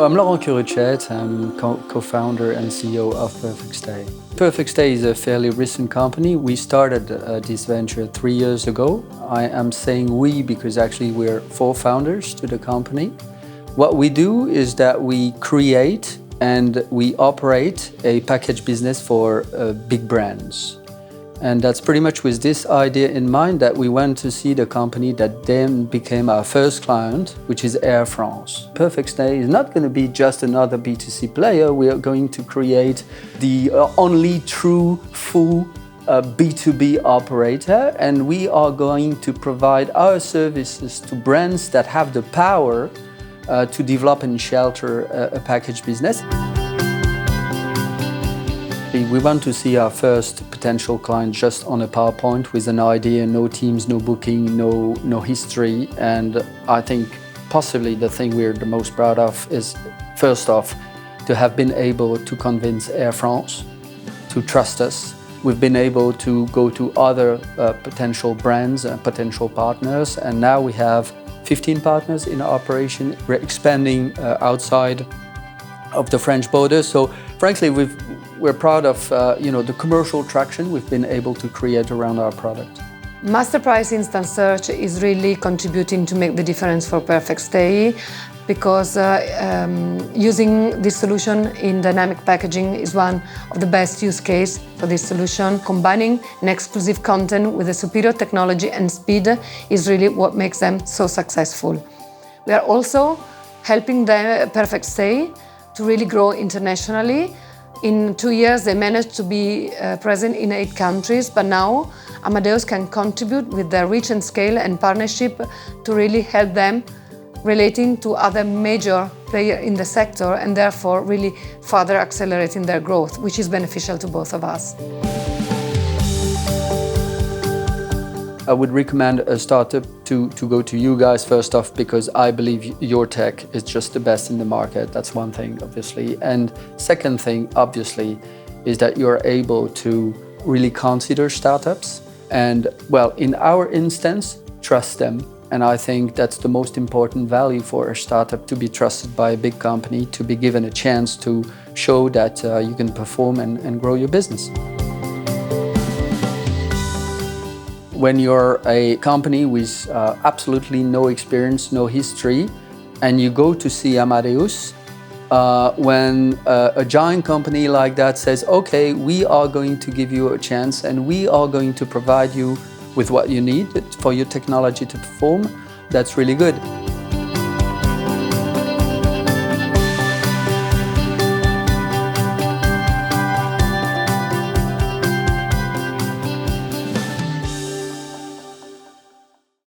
I'm Laurent Curuchet. I'm co-founder and CEO of PerfectStay. PerfectStay is a fairly recent company. We started this venture 3 years ago. I am saying we because actually we're 4 founders to the company. What we do is that we create and we operate a package business for big brands. And that's pretty much with this idea in mind that we went to see the company that then became our first client, which is Air France. PerfectStay is not going to be just another B2C player. We are going to create the only true, full B2B operator, and we are going to provide our services to brands that have the power to develop and shelter a package business. We want to see our first potential client just on a PowerPoint with an idea, no teams, no booking, no history. And I think possibly the thing we're the most proud of is, first off, to have been able to convince Air France to trust us. We've been able to go to other potential brands and potential partners, and now we have 15 partners in operation. We're expanding outside of the French border. So frankly, we're proud of the commercial traction we've been able to create around our product. Master Price Instant Search is really contributing to make the difference for PerfectStay because using this solution in dynamic packaging is one of the best use case for this solution. Combining an exclusive content with a superior technology and speed is really what makes them so successful. We are also helping the PerfectStay to really grow internationally. In 2 years, they managed to be present in 8 countries, but now Amadeus can contribute with their reach and scale and partnership to really help them relating to other major players in the sector and therefore really further accelerating their growth, which is beneficial to both of us. I would recommend a startup to go to you guys first off because I believe your tech is just the best in the market. That's one thing, obviously. And second thing, obviously, is that you're able to really consider startups and, well, in our instance, trust them. And I think that's the most important value for a startup, to be trusted by a big company, to be given a chance to show that you can perform and grow your business. When you're a company with absolutely no experience, no history, and you go to see Amadeus, when a giant company like that says, okay, we are going to give you a chance and we are going to provide you with what you need for your technology to perform, that's really good.